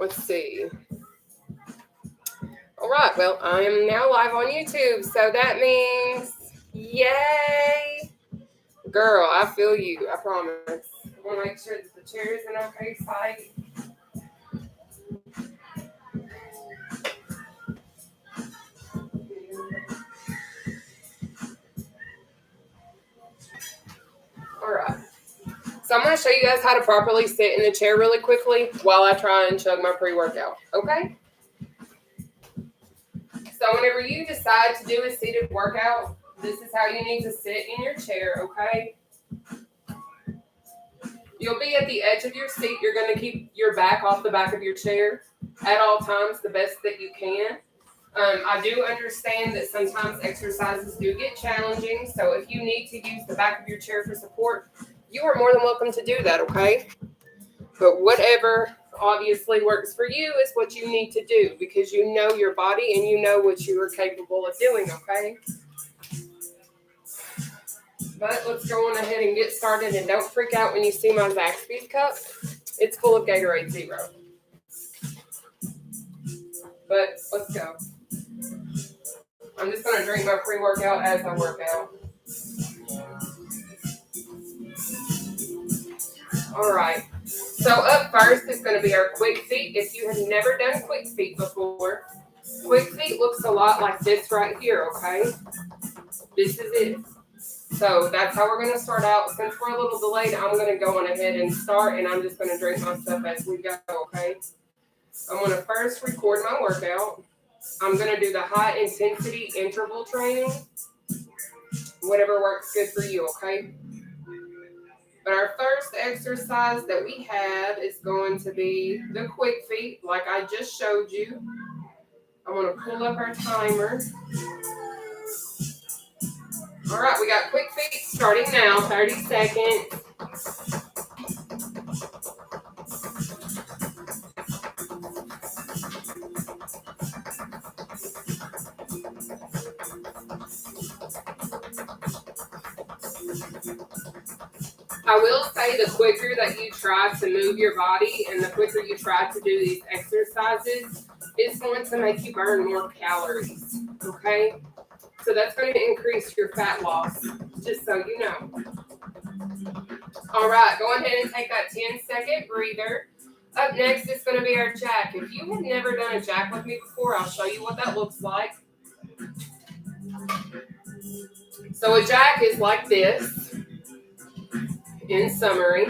Let's see. All right, well, I am now live on YouTube, so that means, yay! Girl, I feel you, I promise. I want to make sure that the chair is in okay sight. All right. So I'm going to show you guys how to properly sit in the chair really quickly while I try and chug my pre-workout, okay? So whenever you decide to do a seated workout, this is how you need to sit in your chair, okay? You'll be at the edge of your seat. You're going to keep your back off the back of your chair at all times, the best that you can. I do understand that sometimes exercises do get challenging, so if you need to use the back of your chair for support, you are more than welcome to do that, okay? But whatever obviously works for you is what you need to do because you know your body and you know what you are capable of doing, okay? But let's go on ahead and get started, and don't freak out when you see my Zaxby's cup. It's full of Gatorade Zero. But let's go. I'm just going to drink my pre-workout as I work out. All right. So up first is going to be our quick feet. If you have never done quick feet before, quick feet looks a lot like this right here, okay? This is it. So that's how we're going to start out. Since we're a little delayed, I'm going to go on ahead and start, and I'm just going to drink my stuff as we go, okay? I'm going to first record my workout. I'm going to do the high intensity interval training, whatever works good for you, okay? But our first exercise that we have is going to be the quick feet, like I just showed you. I'm going to pull up our timer. All right, we got quick feet starting now, 30 seconds. I will say the quicker that you try to move your body and the quicker you try to do these exercises, it's going to make you burn more calories, okay? So that's going to increase your fat loss, just so you know. All right, go ahead and take that 10-second breather. Up next is going to be our jack. If you have never done a jack with me before, I'll show you what that looks like. So a jack is like this. In summary,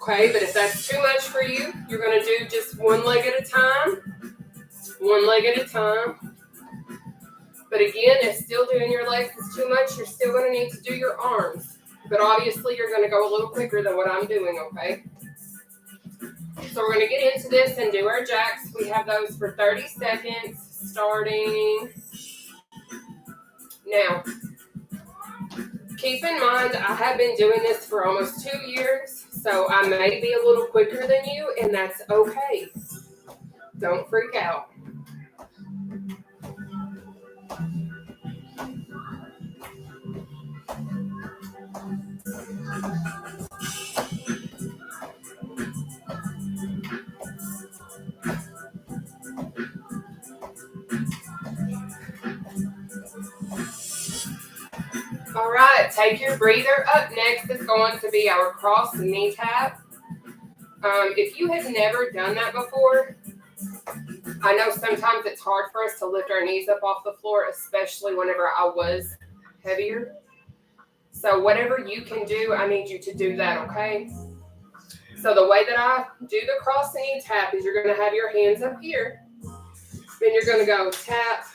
okay, but if that's too much for you, you're going to do just one leg at a time, But again, if still doing your legs is too much, you're still going to need to do your arms, but obviously you're going to go a little quicker than what I'm doing, okay? So we're going to get into this and do our jacks. We have those for 30 seconds, starting now. Keep in mind, I have been doing this for almost 2 years, so I may be a little quicker than you, and that's okay. Don't freak out. All right, take your breather. Up next is going to be our cross knee tap. If you have never done that before, I know sometimes it's hard for us to lift our knees up off the floor, especially whenever I was heavier. So whatever you can do, I need you to do that, okay? So the way that I do the cross knee tap is you're going to have your hands up here. Then you're going to go tap,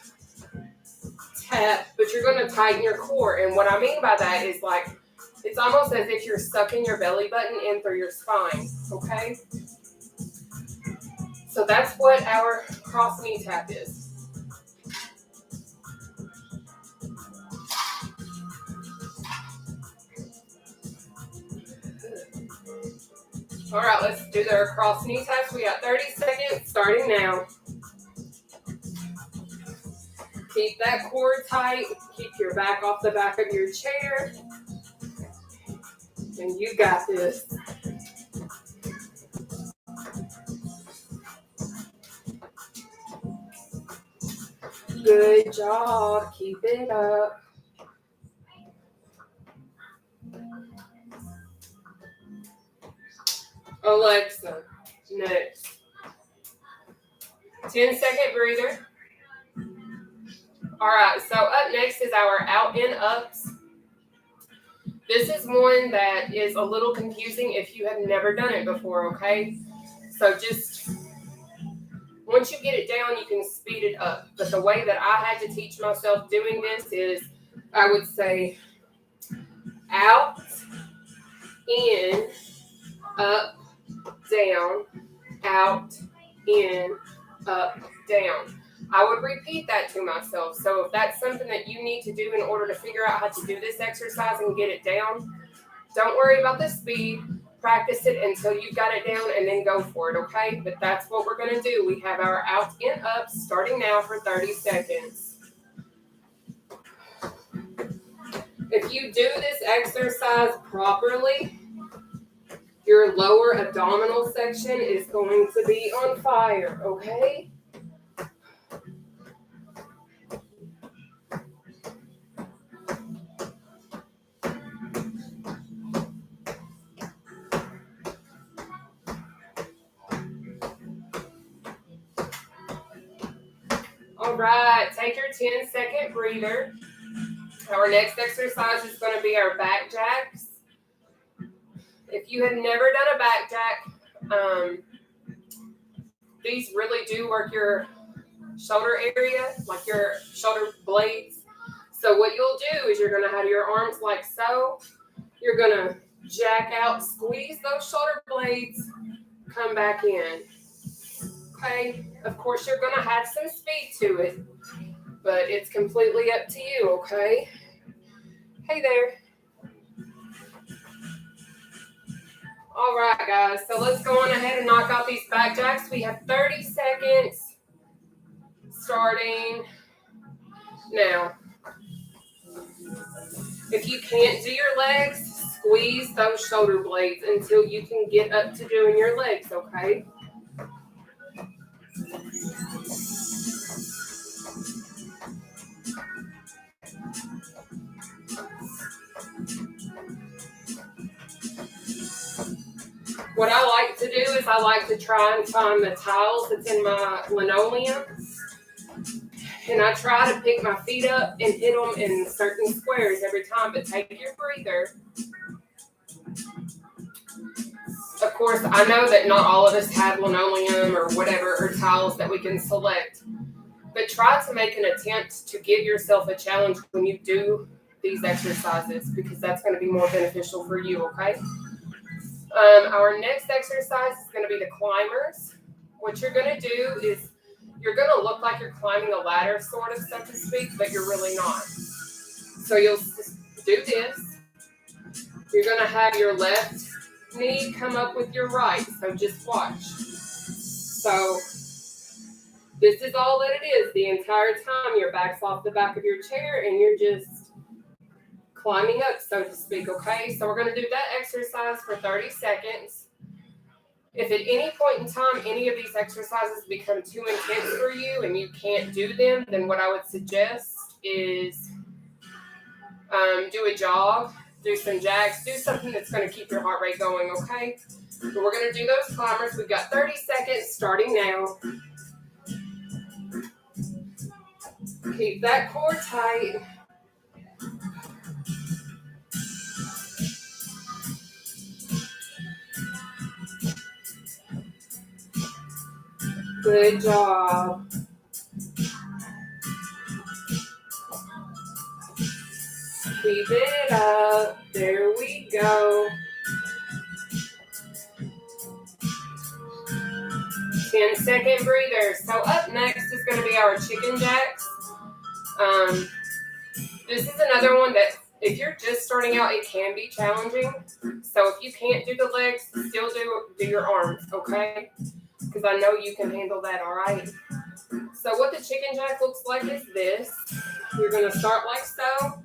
tap, but you're going to tighten your core. And what I mean by that is like, it's almost as if you're sucking your belly button in through your spine, okay? So that's what our cross knee tap is. All right, let's do the cross knee taps. We got 30 seconds starting now. Keep that core tight. Keep your back off the back of your chair. And you got this. Good job. Keep it up. Alexa, next. 10-second breather. All right, so up next is our out and ups. This is one that is a little confusing if you have never done it before, okay? So just once you get it down, you can speed it up. But the way that I had to teach myself doing this is I would say out, in, up, down, out, in, up, down. I would repeat that to myself. So if that's something that you need to do in order to figure out how to do this exercise and get it down, don't worry about the speed. Practice it until you've got it down and then go for it, okay? But that's what we're going to do. We have our out and up starting now for 30 seconds. If you do this exercise properly, your lower abdominal section is going to be on fire, okay? All right, take your 10-second breather. Our next exercise is going to be our back jacks. If you have never done a back jack, these really do work your shoulder area, like your shoulder blades. So what you'll do is you're going to have your arms like so. You're going to jack out, squeeze those shoulder blades, come back in. Okay, of course you're going to have some speed to it, but it's completely up to you, okay? Hey there. All right, guys, so let's go on ahead and knock out these back jacks. We have 30 seconds starting now. If you can't do your legs, squeeze those shoulder blades until you can get up to doing your legs, okay? What I like to do is I like to try and find the tiles that's in my linoleum. And I try to pick my feet up and hit them in certain squares every time. But take your breather. Of course, I know that not all of us have linoleum or whatever, or tiles that we can select. But try to make an attempt to give yourself a challenge when you do these exercises, because that's going to be more beneficial for you, okay? Our next exercise is going to be the climbers. What you're going to do is you're going to look like you're climbing a ladder, sort of, so to speak, but you're really not. So you'll do this. You're going to have your left knee come up with your right, so just watch. So this is all that it is the entire time. Your back's off the back of your chair, and you're just climbing up, so to speak, okay? So we're going to do that exercise for 30 seconds. If at any point in time any of these exercises become too intense for you and you can't do them, then what I would suggest is do a jog, do some jacks, do something that's going to keep your heart rate going, okay? But we're going to do those climbers. We've got 30 seconds starting now. Keep that core tight. Good job. Keep it up. There we go. 10-second breather. So up next is going to be our chicken jacks. This is another one that if you're just starting out, it can be challenging. So if you can't do the legs, still do your arms, okay? Because I know you can handle that, all right? So what the chicken jack looks like is this. You're going to start like so.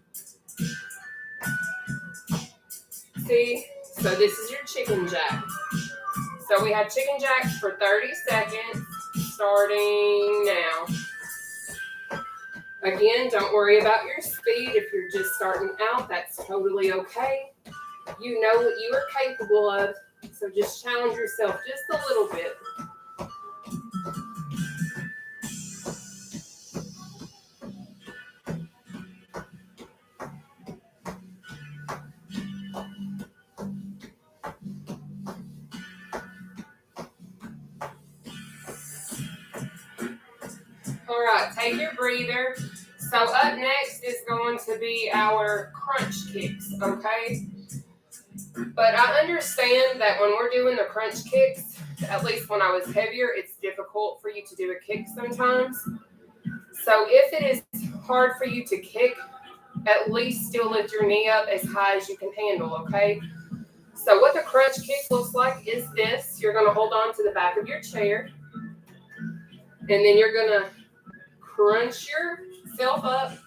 See? So this is your chicken jack. So we have chicken jacks for 30 seconds, starting now. Again, don't worry about your speed. If you're just starting out, that's totally okay. You know what you are capable of, so just challenge yourself just a little bit. All right, take your breather. So up next is going to be our crunch kicks, okay? But I understand that when we're doing the crunch kicks, at least when I was heavier, it's difficult for you to do a kick sometimes. So if it is hard for you to kick, at least still lift your knee up as high as you can handle, okay? So what the crunch kick looks like is this. You're going to hold on to the back of your chair, and then you're going to crunch yourself up,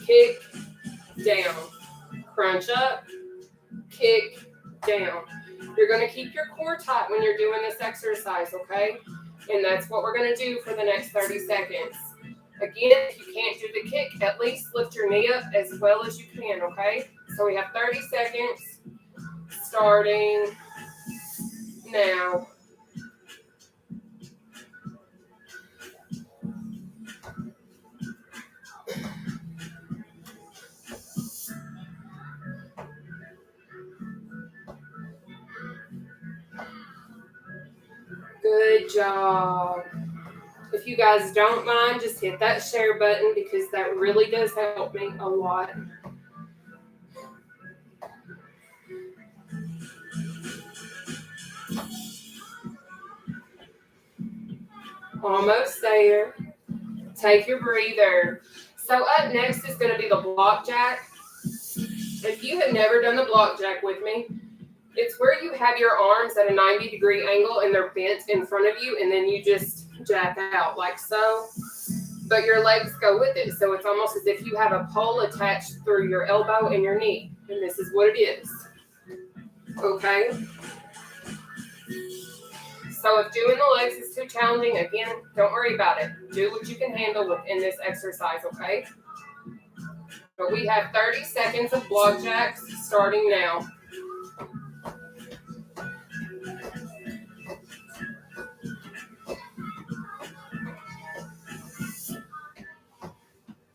kick, down, crunch up, kick, down. You're going to keep your core tight when you're doing this exercise, okay? And that's what we're going to do for the next 30 seconds. Again, if you can't do the kick, at least lift your knee up as well as you can, okay? So we have 30 seconds starting now. Good job. If you guys don't mind, just hit that share button because that really does help me a lot. Almost there. Take your breather. So up next is going to be the block jack. If you have never done the block jack with me, it's where you have your arms at a 90-degree angle and they're bent in front of you, and then you just jack out like so. But your legs go with it. So it's almost as if you have a pole attached through your elbow and your knee. And this is what it is. Okay? So if doing the legs is too challenging, again, don't worry about it. Do what you can handle within this exercise, okay? But we have 30 seconds of block jacks starting now.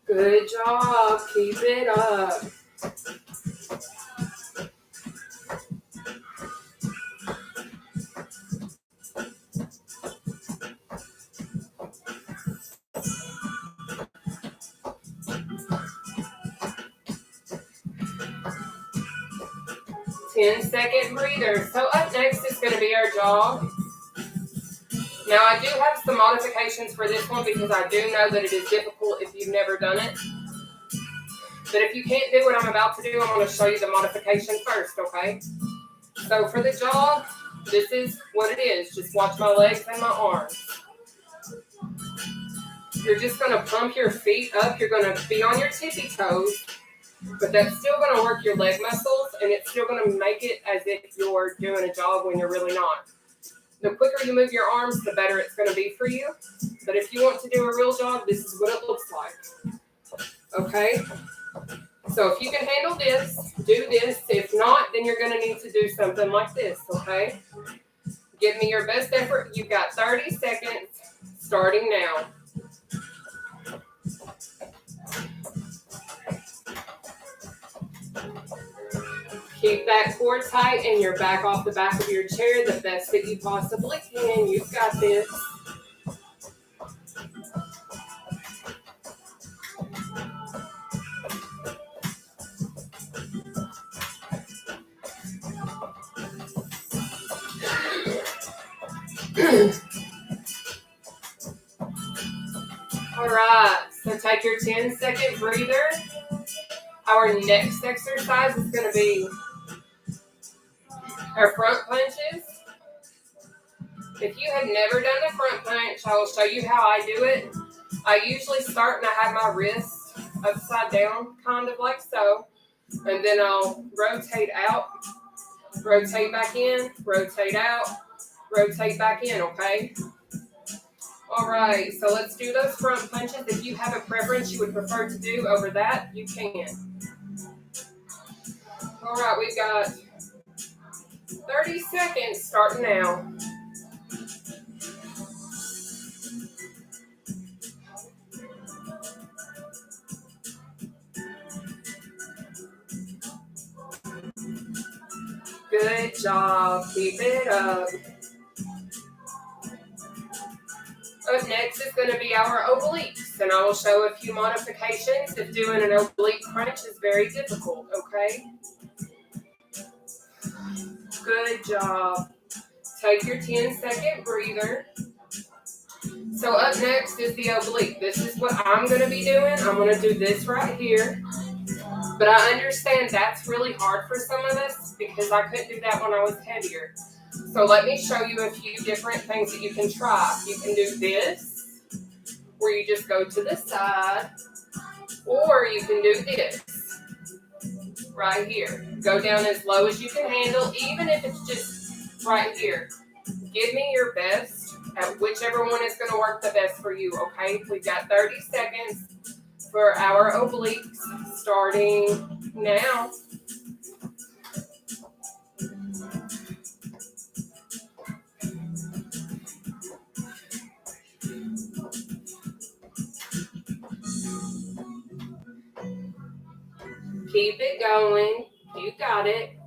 Good job. Keep it up. Ten-second breather. So up next is going to be our jog. Now I do have some modifications for this one because I do know that it is difficult if you've never done it. But if you can't do what I'm about to do, I'm going to show you the modification first, okay? So for the jog, this is what it is. Just watch my legs and my arms. You're just going to pump your feet up. You're going to be on your tippy toes, but that's still going to work your leg muscles, and it's still going to make it as if you're doing a jog when you're really not. The quicker you move your arms, the better it's going to be for you. But if you want to do a real jog, this is what it looks like. Okay? So if you can handle this, do this. If not, then you're going to need to do something like this, okay? Give me your best effort. You've got 30 seconds starting now. Keep that core tight and your back off the back of your chair the best that you possibly can. You've got this. All right, so take your 10-second breather. Our next exercise is going to be our front punches. If you have never done the front punch, I will show you how I do it. I usually start and I have my wrist upside down, kind of like so. And then I'll rotate out, rotate back in, rotate out, rotate back in, okay? All right, so let's do those front punches. If you have a preference you would prefer to do over that, you can. All right, we've got 30 seconds starting now. Good job. Keep it up. Up next is going to be our obliques, and I will show a few modifications if doing an oblique crunch is very difficult, okay? Good job. Take your 10-second breather. So up next is the oblique. This is what I'm going to be doing. I'm going to do this right here. But I understand that's really hard for some of us because I couldn't do that when I was heavier. So let me show you a few different things that you can try. You can do this, where you just go to the side, or you can do this, right here. Go down as low as you can handle, even if it's just right here. Give me your best at whichever one is going to work the best for you, okay? We've got 30 seconds for our obliques, starting now. Keep it going. You got it.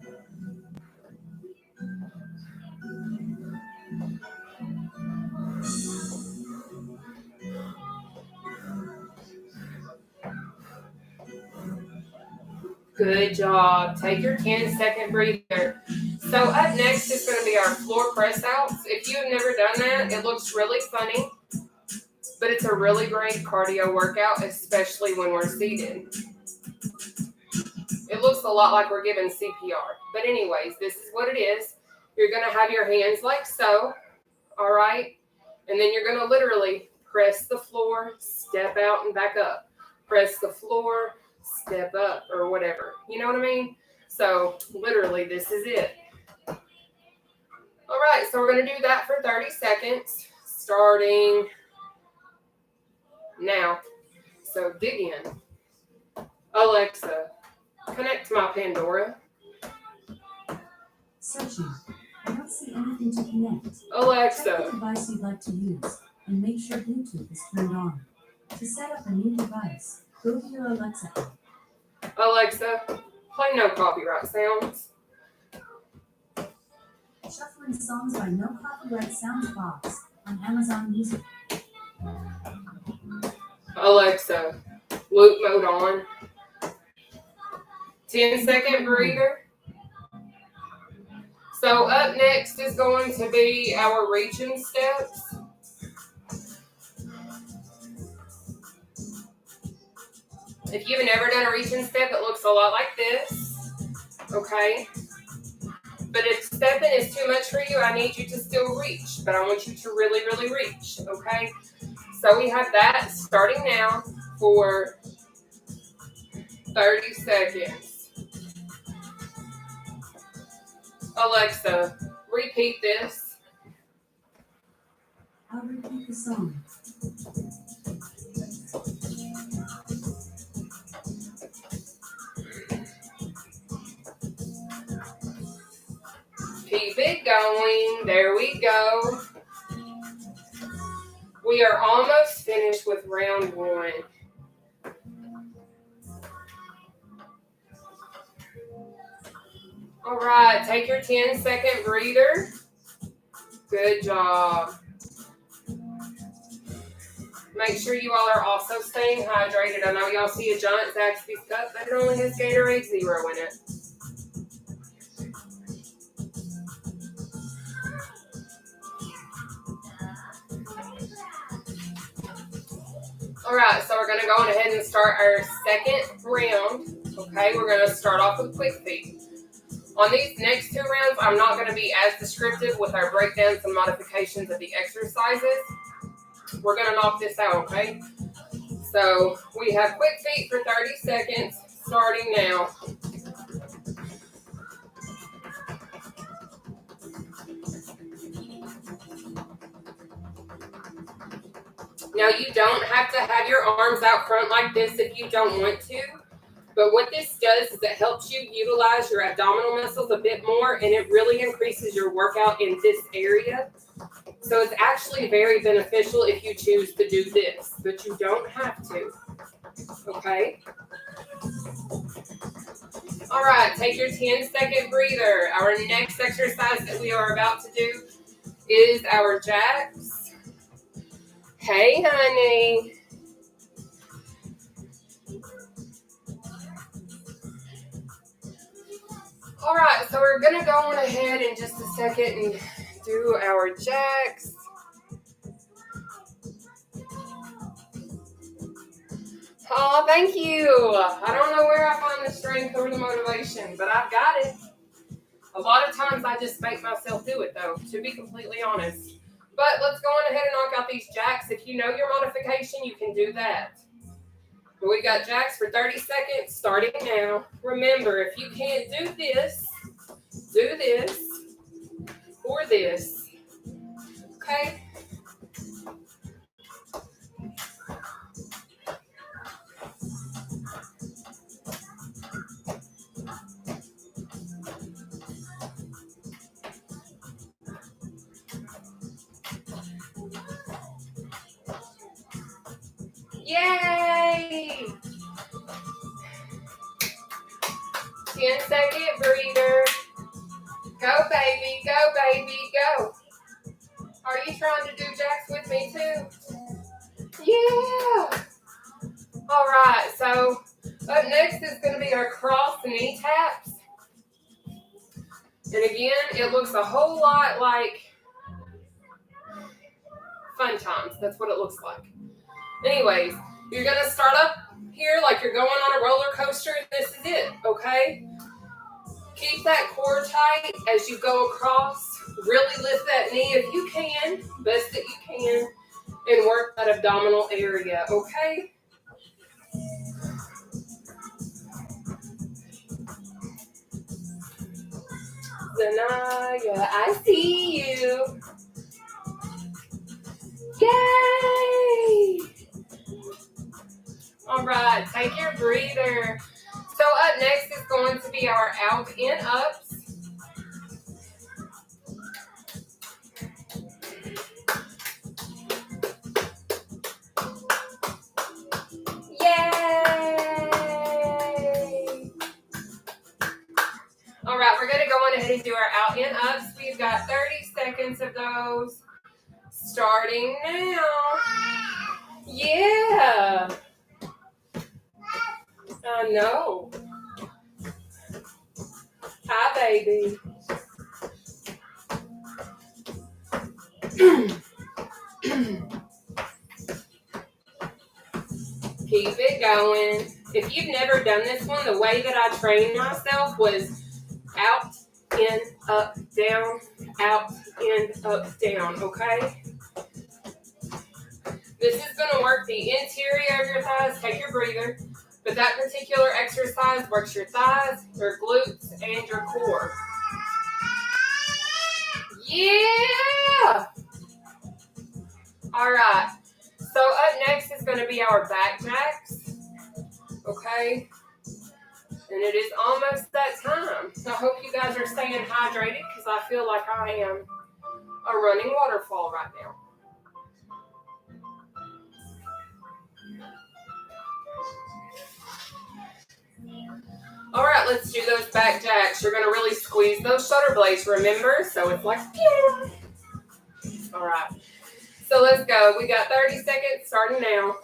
Good job. Take your 10-second breather. So up next is going to be our floor press outs. If you have never done that, it looks really funny, but it's a really great cardio workout, especially when we're seated. It looks a lot like we're giving CPR. But anyways, this is what it is. You're going to have your hands like so, all right? And then you're going to literally press the floor, step out and back up. Press the floor, step up, or whatever. You know what I mean? So literally, this is it. All right, so we're going to do that for 30 seconds, starting now. So dig in. Alexa, connect to my Pandora. Searching. I don't see anything to connect. Alexa. Check the device you'd like to use and make sure Bluetooth is turned on. To set up a new device, go to your Alexa app. Alexa, play no copyright sounds. Shuffling songs by No Copyright Sounds Box on Amazon Music. Alexa, loop mode on. 10-second breather. So up next is going to be our reaching steps. If you've never done a reaching step, it looks a lot like this, okay? But if stepping is too much for you, I need you to still reach, but I want you to really, really reach, okay? So we have that starting now for 30 seconds. Alexa, repeat this. I'll repeat the song. Keep it going. There we go. We are almost finished with round one. All right, take your 10-second breather. Good job. Make sure you all are also staying hydrated. I know y'all see a giant Zaxby's cup, but it only has Gatorade Zero in it. All right, so we're going to go on ahead and start our second round. Okay, we're going to start off with quick feet. On these next two rounds, I'm not going to be as descriptive with our breakdowns and modifications of the exercises. We're going to knock this out, okay? So we have quick feet for 30 seconds, starting now. Now, you don't have to have your arms out front like this if you don't want to. But what this does is it helps you utilize your abdominal muscles a bit more, and it really increases your workout in this area. So it's actually very beneficial if you choose to do this, but you don't have to. Okay? All right, take your 10-second breather. Our next exercise that we are about to do is our jacks. Hey, honey. All right, so we're going to go on ahead in just a second and do our jacks. Oh, thank you. I don't know where I find the strength or the motivation, but I've got it. A lot of times I just make myself do it, though, to be completely honest. But let's go on ahead and knock out these jacks. If you know your modification, you can do that. We got jacks for 30 seconds starting now. Remember, if you can't do this or this. Okay? Yay! 10-second breather. Go, baby, go. Are you trying to do jacks with me too? Yeah! All right, so up next is going to be our cross knee taps. And again, it looks a whole lot like Fun Times. That's what it looks like. Anyways, you're going to start up here like you're going on a roller coaster. This is it, okay? Keep that core tight as you go across. Really lift that knee if you can, best that you can, and work that abdominal area, okay? Zanaya, I see you. Yay! All right, take your breather. So up next is going to be our out and ups. Yay! All right, we're going to go on ahead and do our out and ups. We've got 30 seconds of those starting now. Yeah. I know. Hi, baby. Keep it going. If you've never done this one, the way that I trained myself was out, in, up, down, out, in, up, down, okay? This is going to work the interior of your thighs. Take your breather. But that particular exercise works your thighs, your glutes, and your core. Yeah! All right. So up next is going to be our back jacks. Okay? And it is almost that time. So I hope you guys are staying hydrated because I feel like I am a running waterfall right now. All right, let's do those back jacks. You're going to really squeeze those shoulder blades, remember? So it's like, yeah. All right. So let's go. We got 30 seconds starting now.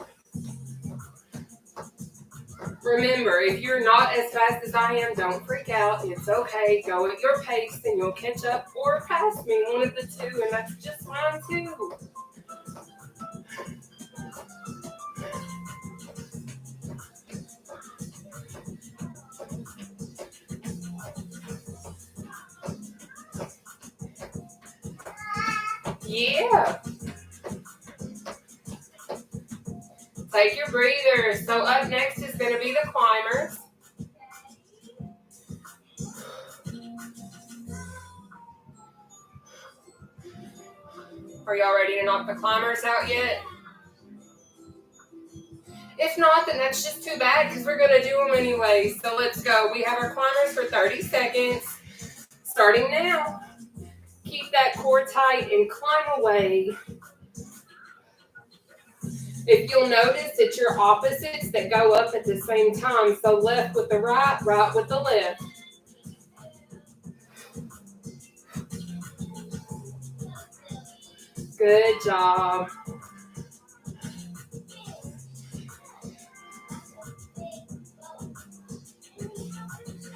Remember, if you're not as fast as I am, don't freak out. It's okay. Go at your pace and you'll catch up or pass me, one of the two, and that's just fine too. Yeah. Take your breather. So up next is going to be the climbers. Are y'all ready to knock the climbers out yet? If not, then that's just too bad because we're going to do them anyway. So let's go. We have our climbers for 30 seconds. Starting now. Keep that core tight and climb away. If you'll notice, it's your opposites that go up at the same time. So left with the right, right with the left. Good job.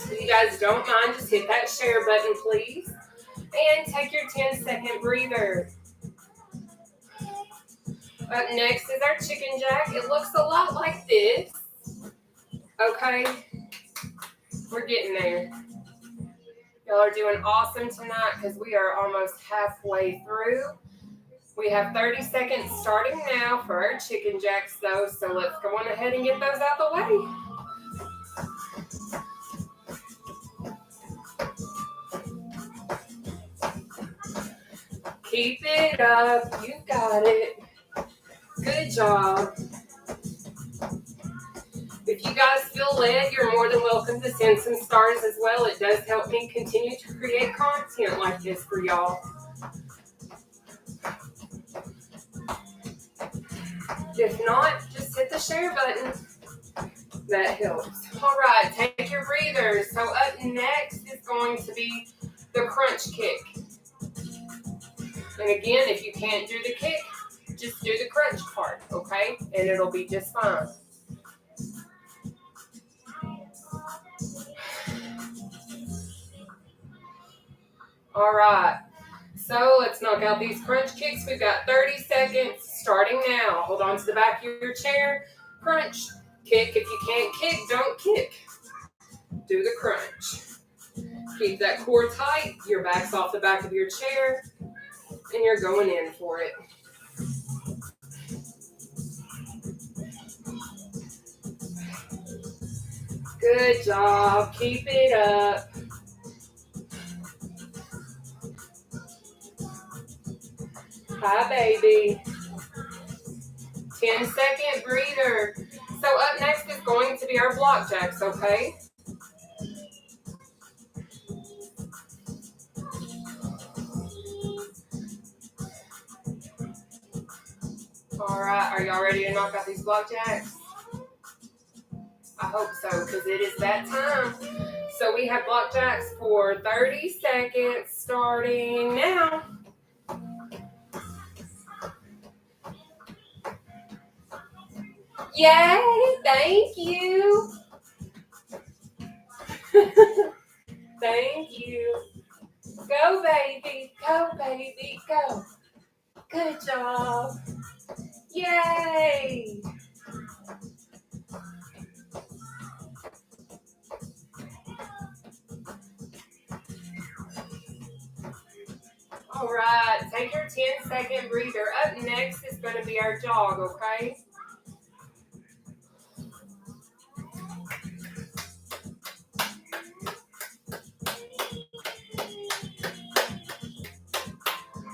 If you guys don't mind, just hit that share button, please. And take your 10-second breather. Up next is our chicken jack. It looks a lot like this. Okay, we're getting there. Y'all are doing awesome tonight because we are almost halfway through. We have 30 seconds starting now for our chicken jacks though, so let's go on ahead and get those out the way. Keep it up. You got it. Good job. If you guys feel led, you're more than welcome to send some stars as well. It does help me continue to create content like this for y'all. If not, just hit the share button. That helps. All right, take your breathers. So up next is going to be the crunch kick. And again, if you can't do the kick, just do the crunch part, okay? And it'll be just fine. All right, so let's knock out these crunch kicks. We've got 30 seconds starting now. Hold on to the back of your chair. Crunch, kick. If you can't kick, don't kick. Do the crunch. Keep that core tight. Your back's off the back of your chair, and you're going in for it. Good job. Keep it up. Hi, baby. 10-second breather. So up next is going to be our block jacks, okay? All right, are y'all ready to knock out these block jacks? I hope so, because it is that time. So we have block jacks for 30 seconds starting now. Yay, thank you. Thank you. Go, baby. Go, baby. Go. Good job. Yay. All right, take your 10-second breather. Up next is going to be our jog, okay?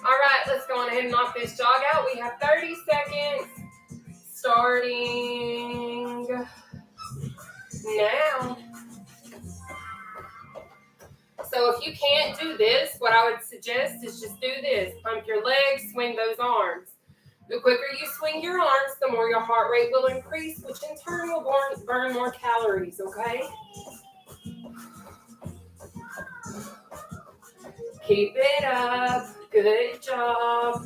All right, let's go on ahead and knock this jog out. We have 30 seconds starting now. So if you can't do this, what I would suggest is just do this. Pump your legs, swing those arms. The quicker you swing your arms, the more your heart rate will increase, which in turn will burn more calories, okay? Keep it up. Good job.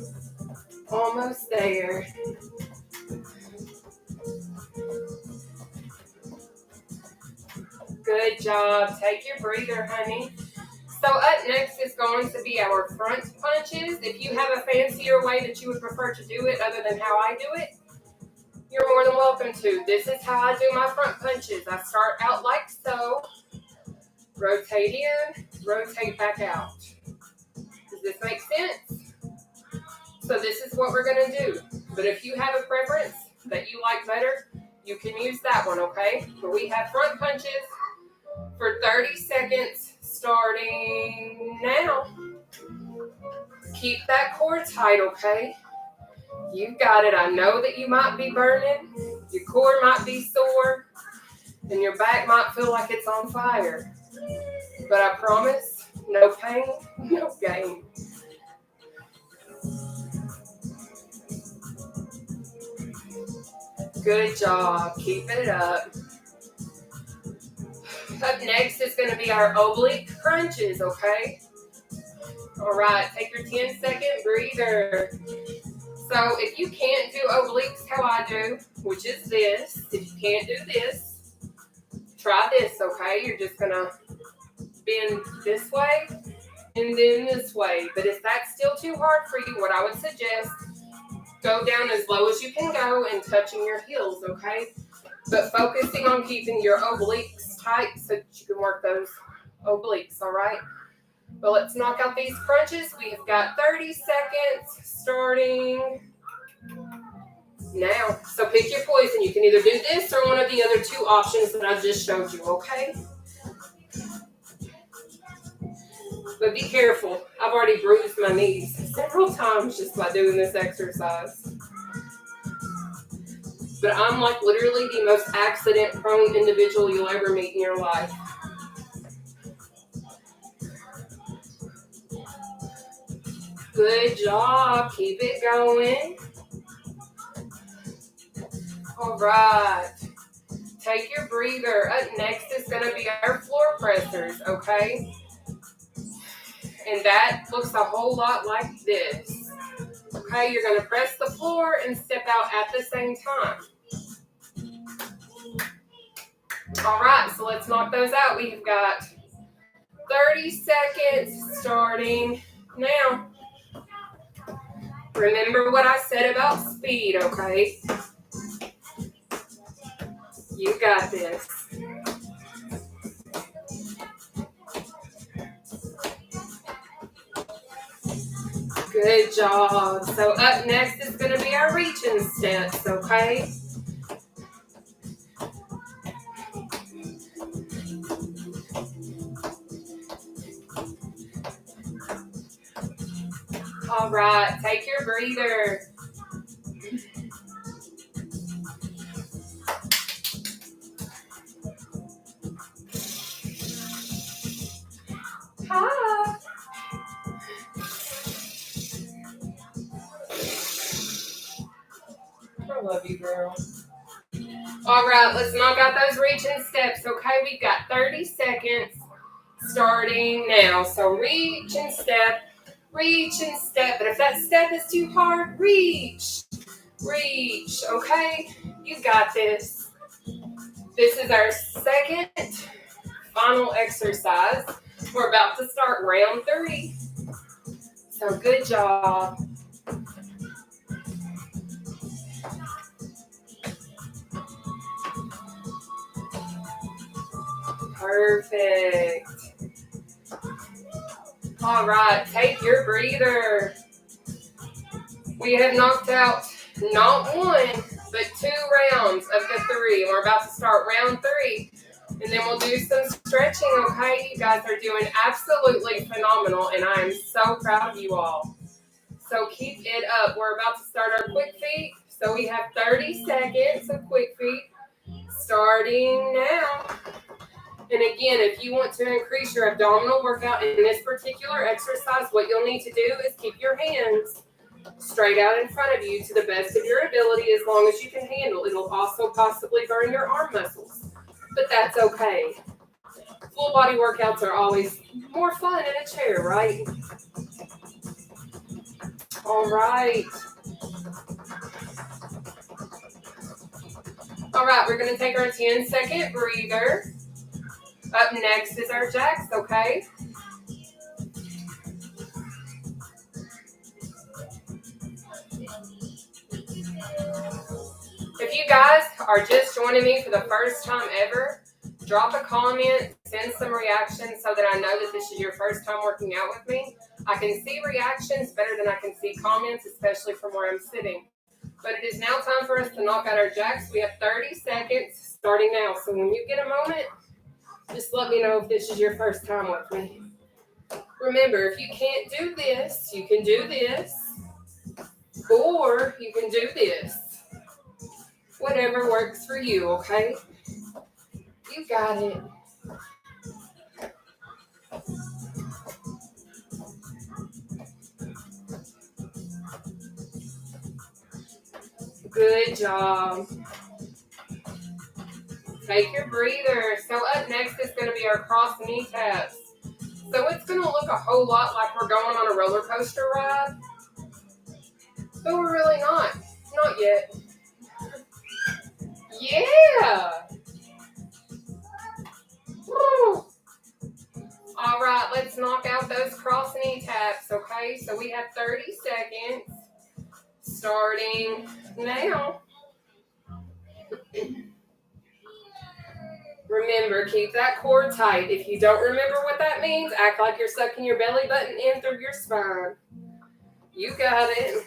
Almost there. Good job. Take your breather, honey. So up next is going to be our front punches. If you have a fancier way that you would prefer to do it other than how I do it, you're more than welcome to. This is how I do my front punches. I start out like so. Rotate in, rotate back out. Does this make sense? So this is what we're going to do. But if you have a preference that you like better, you can use that one, okay? But we have front punches for 30 seconds starting now. Keep that core tight, okay? You've got it. I know that you might be burning. Your core might be sore, and your back might feel like it's on fire. But I promise, no pain, no gain. Good job. Keep it up. Up next is going to be our oblique crunches, okay? All right, take your 10-second breather. So if you can't do obliques how I do, which is this, if you can't do this, try this, okay? You're just going to bend this way and then this way. But if that's still too hard for you, what I would suggest, go down as low as you can go and touching your heels, okay? But focusing on keeping your obliques tight so that you can work those obliques, all right? But let's knock out these crunches. We have got 30 seconds starting now. So pick your poison. You can either do this or one of the other two options that I just showed you, okay? But be careful. I've already bruised my knees several times just by doing this exercise. But I'm like literally the most accident-prone individual you'll ever meet in your life. Good job. Keep it going. All right. Take your breather. Up next is going to be our floor pressers, okay? And that looks a whole lot like this. Okay, you're going to press the floor and step out at the same time. All right, so let's knock those out. We've got 30 seconds starting now. Remember what I said about speed, okay? You got this. Good job. So up next is going to be our reaching steps, okay? All right, take your breather. Hi. I love you, girl. All right, let's knock out those reaching steps, okay? We've got 30 seconds starting now. So reach and step, but if that step is too hard, reach, okay? You got this. This is our second final exercise. We're about to start round 3. So good job. Perfect. All right, take your breather. We have knocked out not 1, but 2 rounds of the 3. We're about to start round 3, and then we'll do some stretching, okay? You guys are doing absolutely phenomenal, and I am so proud of you all. So keep it up. We're about to start our quick feet. So we have 30 seconds of quick feet starting now. And again, if you want to increase your abdominal workout in this particular exercise, what you'll need to do is keep your hands straight out in front of you to the best of your ability as long as you can handle. It'll also possibly burn your arm muscles, but that's okay. Full body workouts are always more fun in a chair, right? All right. All right, we're going to take our 10-second breather. Up next is our jacks, okay? If you guys are just joining me for the first time ever, drop a comment, send some reactions so that I know that this is your first time working out with me. I can see reactions better than I can see comments, especially from where I'm sitting. But it is now time for us to knock out our jacks. We have 30 seconds starting now. So when you get a moment, just let me know if this is your first time with me. Remember, if you can't do this, you can do this, or you can do this. Whatever works for you, okay? You got it. Good job. Take your breather. So up next is going to be our cross knee taps. So it's going to look a whole lot like we're going on a roller coaster ride, but we're really not. Not yet. Yeah. Woo. All right, let's knock out those cross knee taps, okay? So we have 30 seconds starting now. Remember, keep that core tight. If you don't remember what that means, act like you're sucking your belly button in through your spine. You got it.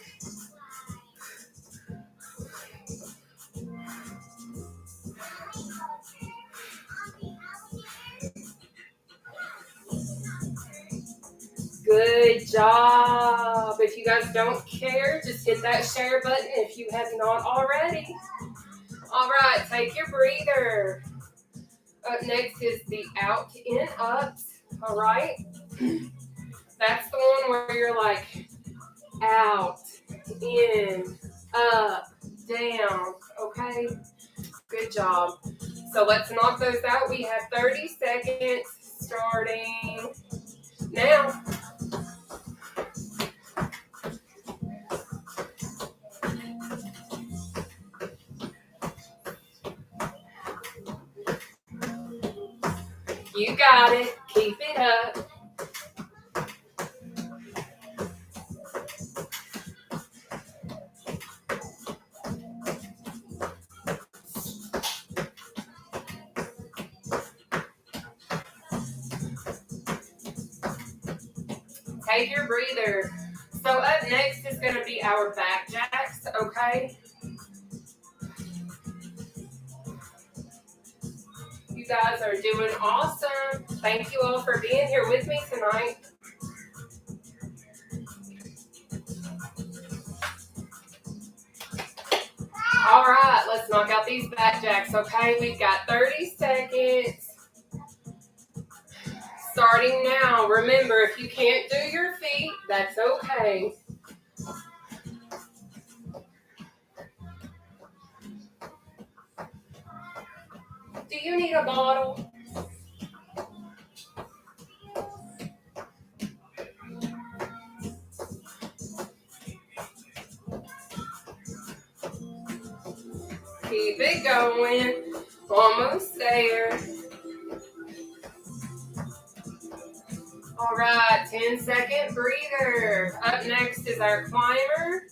Good job. If you guys don't care, just hit that share button if you have not already. All right, take your breather. Up next is the out, in, ups. All right. That's the one where you're like out, in, up, down. Okay. Good job. So let's knock those out. We have 30 seconds starting now. You got it. Keep it up. Take your breather. So up next is going to be our back jacks, okay? You guys are doing awesome. Thank you all for being here with me tonight. All right, let's knock out these back jacks, okay? We've got 30 seconds. Starting now. Remember, if you can't do your feet, that's okay. Do you need a bottle? Keep it going. Almost there. All right, 10-second breather. Up next is our climber.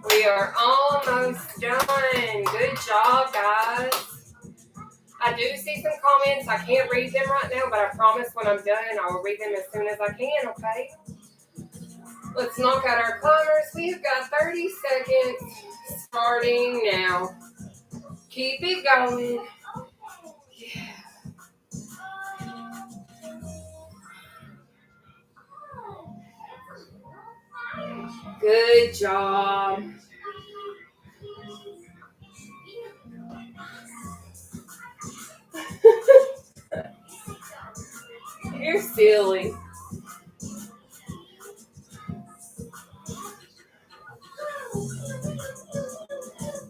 We are almost done. Good job, guys. I do see some comments. I can't read them right now, but I promise when I'm done, I will read them as soon as I can, okay? Let's knock out our climbers. We've got 30 seconds starting now. Keep it going. Yeah. Good job. You're silly.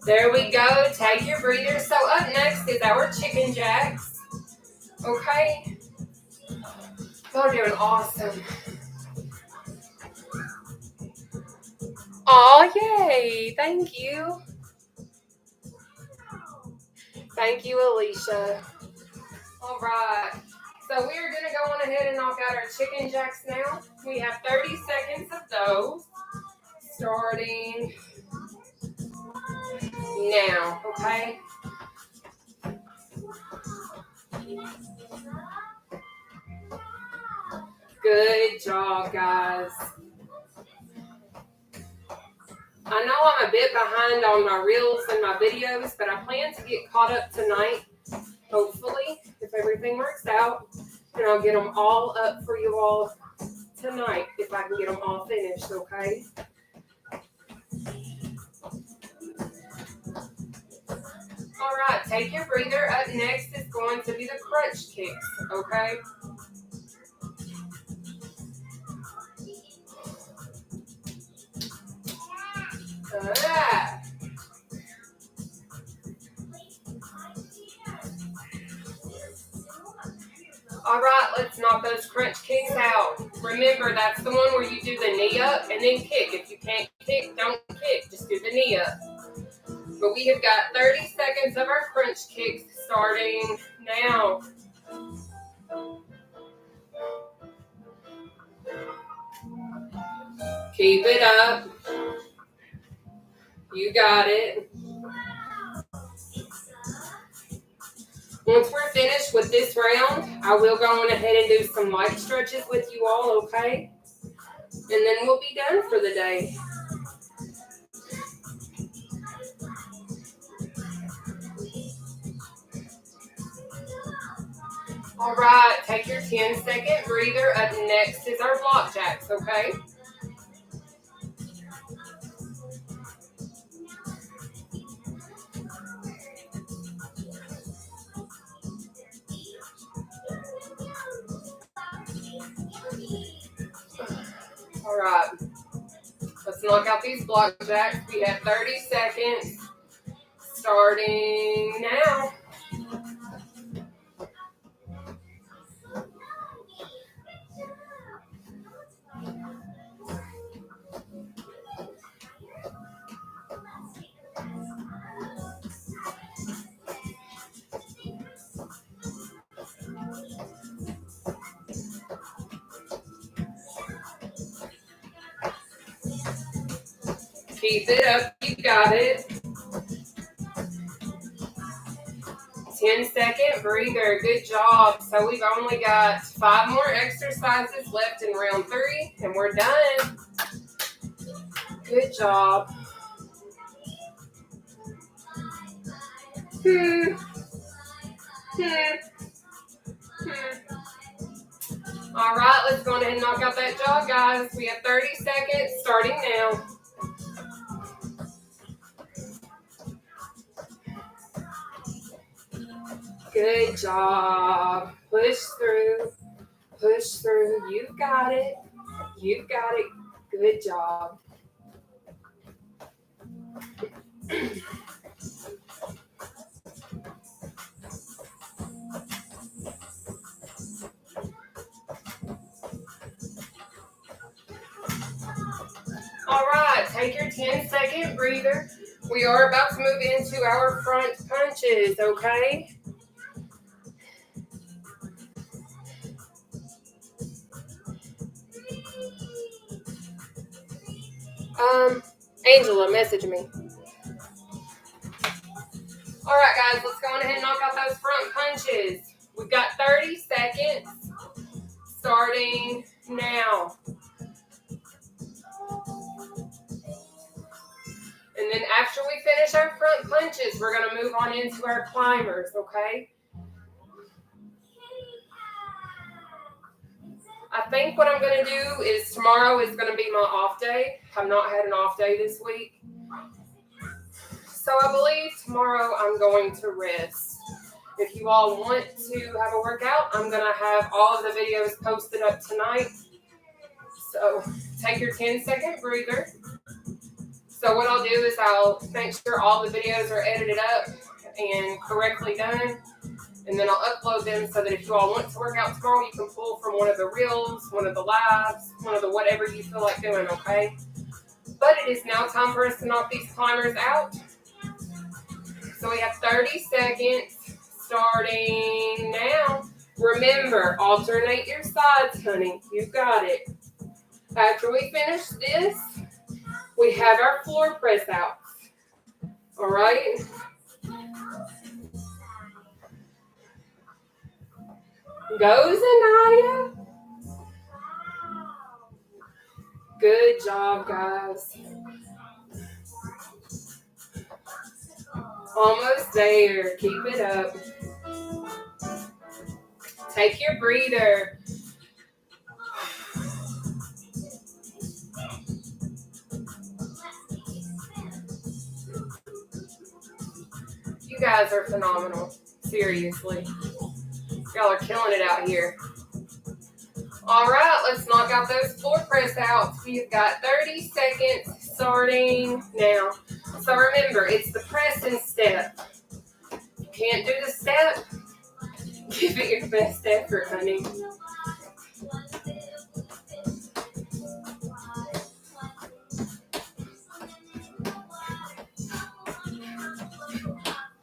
There we go. Take your breather. So up next is our chicken jacks. Okay? Y'all are doing awesome. Oh, yay. Thank you. Thank you, Alicia. All right. So we are going to go on ahead and knock out our chicken jacks now. We have 30 seconds of those. Starting now, okay? Good job, guys. I know I'm a bit behind on my reels and my videos, but I plan to get caught up tonight, hopefully, if everything works out. And I'll get them all up for you all tonight, if if I can get them all finished, okay? All right, take your breather. Up next is going to be the crunch kicks, okay? All right, let's knock those crunch kicks out. Remember, that's the one where you do the knee up and then kick. If you can't kick, don't kick. Just do the knee up. But we have got 30 seconds of our crunch kicks starting now. Keep it up. You got it. Once we're finished with this round, I will go on ahead and do some light stretches with you all, okay? And then we'll be done for the day. All right, take your 10-second breather. Up next is our block jacks, okay? All right, let's knock out these block jacks. We have 30 seconds starting now. Keep it up, you got it. 10-second breather, good job. So we've only got 5 more exercises left in round 3, and we're done. Good job. All right, let's go ahead and knock out that jog, guys. We have 30 seconds starting now. Good job. Push through. Push through. You've got it. You've got it. Good job. All right, take your 10-second breather. We are about to move into our front punches, okay? Angela, message me. All right, guys, let's go ahead and knock out those front punches. We've got 30 seconds starting now. And then after we finish our front punches, we're going to move on into our climbers, okay? I think what I'm going to do is tomorrow is going to be my off day. I've not had an off day this week. So I believe tomorrow I'm going to rest. If you all want to have a workout, I'm going to have all of the videos posted up tonight. So take your 10-second breather. So what I'll do is I'll make sure all the videos are edited up and correctly done. And then I'll upload them so that if you all want to work out tomorrow, you can pull from one of the reels, one of the lives, one of the whatever you feel like doing, okay? But it is now time for us to knock these climbers out. So we have 30 seconds starting now. Remember, alternate your sides, honey. You got it. After we finish this, we have our floor press out. All right? Go, Zanaya. Good job, guys. Almost there. Keep it up. Take your breather. guys are phenomenal. Seriously. Y'all are killing it out here. All right, let's knock out those floor press outs. We've got 30 seconds starting now. So remember, it's the press and step. You can't do the step. Give it your best effort, honey.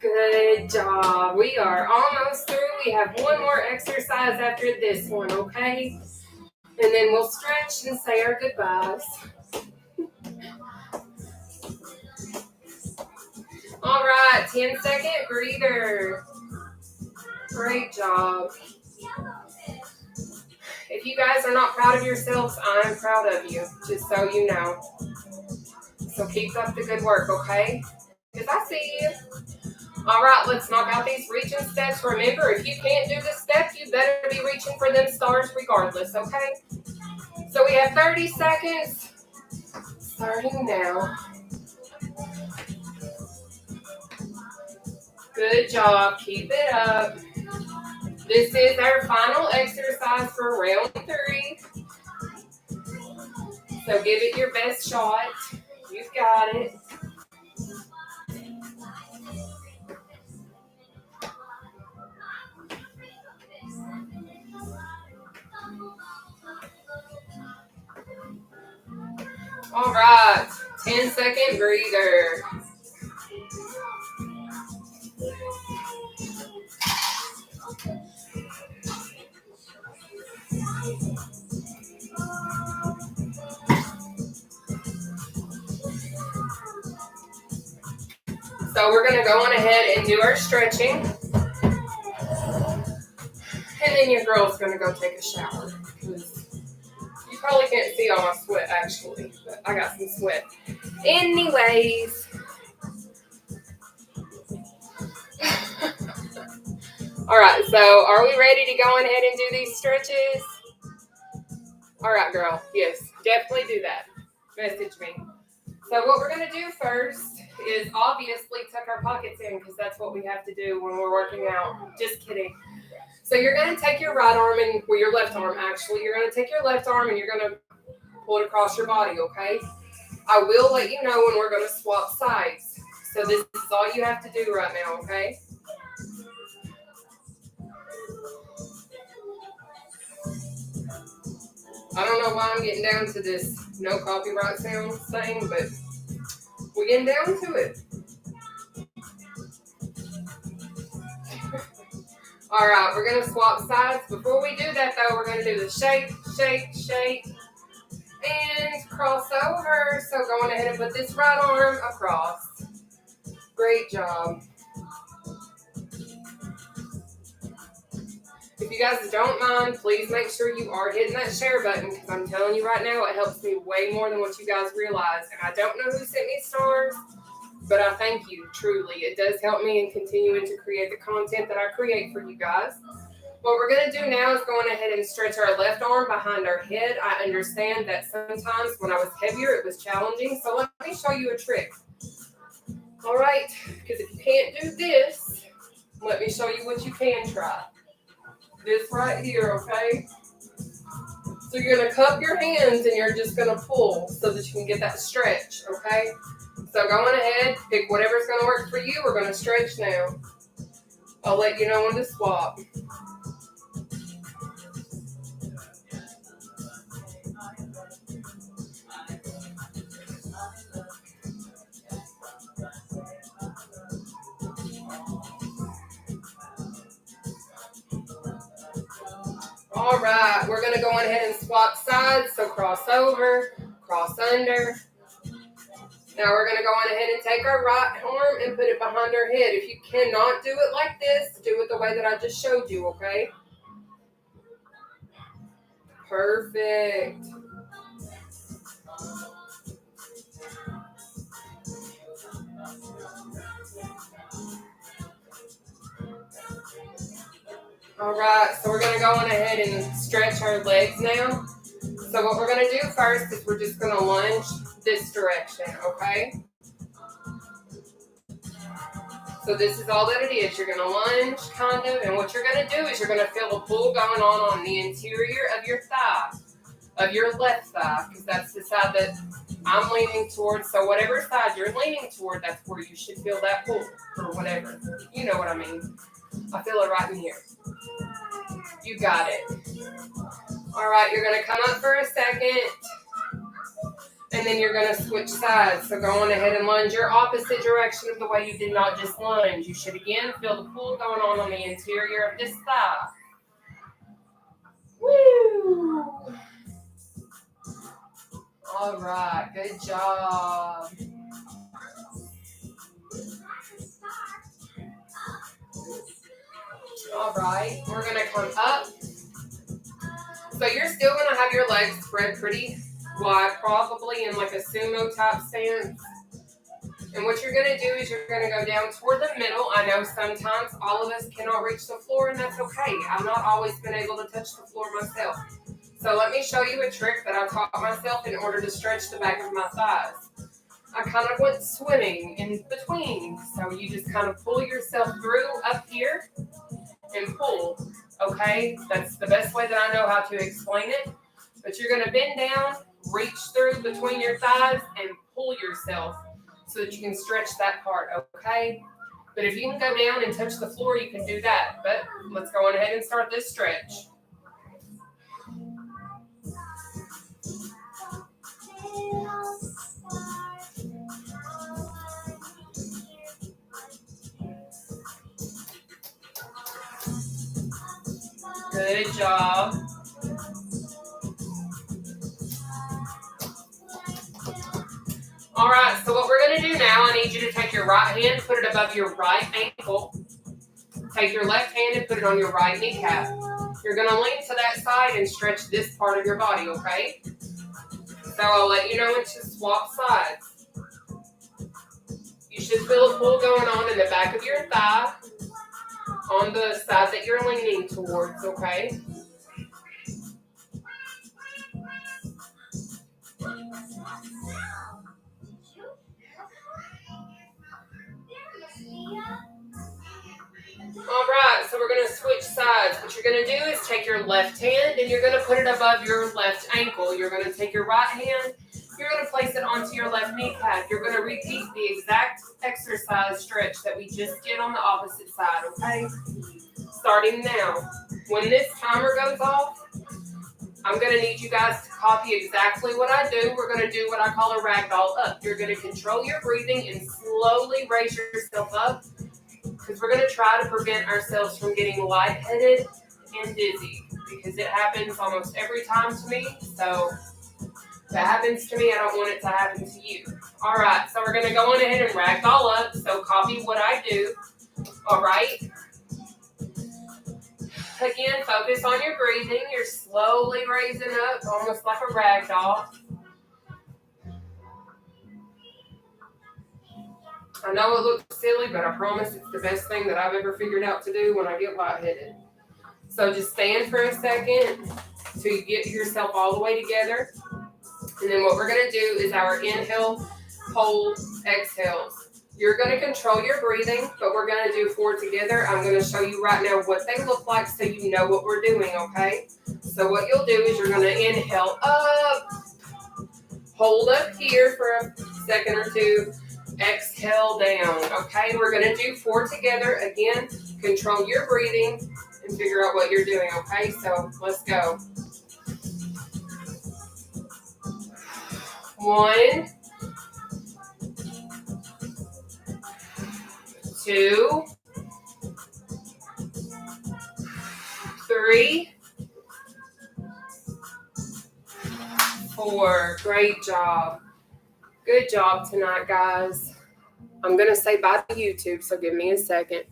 Good job. We are almost through. We have one more exercise after this one, okay? And then we'll stretch and say our goodbyes. All right, 10-second breather. Great job. If you guys are not proud of yourselves, I'm proud of you, just so you know. So keep up the good work, okay? Because I see you. All right, let's knock out these reaching steps. Remember, if you can't do the step, you better be reaching for them stars regardless, okay? So we have 30 seconds. Starting now. Good job. Keep it up. This is our final exercise for round 3. So give it your best shot. You've got it. All right, 10-second breather. So we're going to go on ahead and do our stretching. And then your girl's going to go take a shower. You probably can't see all my sweat, actually. But I got some sweat. Anyways. All right, so are we ready to go on ahead and do these stretches? All right, girl. Yes, definitely do that. Message me. So what we're going to do first is obviously tuck our pockets in because that's what we have to do when we're working out. Just kidding. So you're going to take your right arm and, well, your left arm actually. You're going to take your left arm and you're going to pull it across your body, okay? I will let you know when we're going to swap sides. So this is all you have to do right now, okay? I don't know why I'm getting down to this no copyright sound thing, but we're getting down to it. All right, we're going to swap sides. Before we do that, though, we're going to do the shake, shake, shake, and cross over. So go on ahead and put this right arm across. Great job. If you guys don't mind, please make sure you are hitting that share button because I'm telling you right now, it helps me way more than what you guys realize. And I don't know who sent me stars, but I thank you, truly. It does help me in continuing to create the content that I create for you guys. What we're going to do now is go on ahead and stretch our left arm behind our head. I understand that sometimes when I was heavier, it was challenging. So let me show you a trick. All right, because if you can't do this, let me show you what you can try. This right here, okay? So you're going to cup your hands and you're just going to pull so that you can get that stretch, okay? So go on ahead, pick whatever's going to work for you. We're going to stretch now. I'll let you know when to swap. All right, we're going to go on ahead and swap sides. So cross over, cross under. Now we're going to go on ahead and take our right arm and put it behind our head. If you cannot do it like this, do it the way that I just showed you, okay? Perfect. All right, so we're going to go on ahead and stretch our legs now. So what we're going to do first is we're just going to lunge this direction, okay? So this is all that it is. You're going to lunge, kind of, and what you're going to do is you're going to feel a pull going on the interior of your thigh, of your left thigh, because that's the side that I'm leaning towards. So whatever side you're leaning toward, that's where you should feel that pull, or whatever. You know what I mean. I feel it right in here. You got it. All right, you're going to come up for a second. And then you're going to switch sides. So go on ahead and lunge your opposite direction of the way you did not just lunge. You should again feel the pull going on the interior of this thigh. Woo! All right, good job. All right, we're going to come up. So you're still going to have your legs spread pretty wide, probably in like a sumo type stance. And what you're going to do is you're going to go down toward the middle. I know sometimes all of us cannot reach the floor, and that's okay. I've not always been able to touch the floor myself. So let me show you a trick that I taught myself in order to stretch the back of my thighs. I kind of went swimming in between. So you just kind of pull yourself through up here and pull. Okay? That's the best way that I know how to explain it. But you're going to bend down, reach through between your thighs, and pull yourself so that you can stretch that part, okay? But if you can go down and touch the floor, you can do that. But let's go on ahead and start this stretch. Good job. All right, so what we're going to do now, I need you to take your right hand, put it above your right ankle. Take your left hand and put it on your right kneecap. You're going to lean to that side and stretch this part of your body, okay? So I'll let you know when to swap sides. You should feel a pull going on in the back of your thigh on the side that you're leaning towards, okay? All right, so we're going to switch sides. What you're going to do is take your left hand and you're going to put it above your left ankle. You're going to take your right hand, you're going to place it onto your left kneecap. You're going to repeat the exact exercise stretch that we just did on the opposite side, okay? Starting now. When this timer goes off, I'm going to need you guys to copy exactly what I do. We're going to do what I call a ragdoll up. You're going to control your breathing and slowly raise yourself up, because we're going to try to prevent ourselves from getting lightheaded and dizzy, because it happens almost every time to me. So if it happens to me, I don't want it to happen to you. All right, so we're going to go on ahead and ragdoll up. So copy what I do. All right. Again, focus on your breathing. You're slowly raising up, almost like a ragdoll. I know it looks silly, but I promise it's the best thing that I've ever figured out to do when I get lightheaded. So just stand for a second till you get yourself all the way together. And then what we're going to do is our inhale, hold, exhales. You're going to control your breathing, but we're going to do 4 together. I'm going to show you right now what they look like so you know what we're doing, okay? So what you'll do is you're going to inhale up, hold up here for a second or two, exhale down, okay? We're going to do 4 together. Again, control your breathing and figure out what you're doing, okay? So let's go. 1, 2, 3, 4. Great job. Good job tonight, guys. I'm going to say bye to YouTube, so give me a second.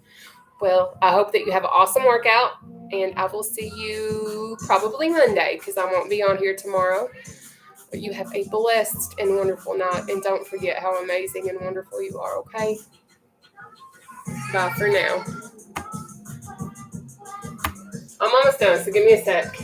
Well, I hope that you have an awesome workout, and I will see you probably Monday, because I won't be on here tomorrow. But you have a blessed and wonderful night, and don't forget how amazing and wonderful you are, okay? Bye for now. I'm almost done, so give me a sec.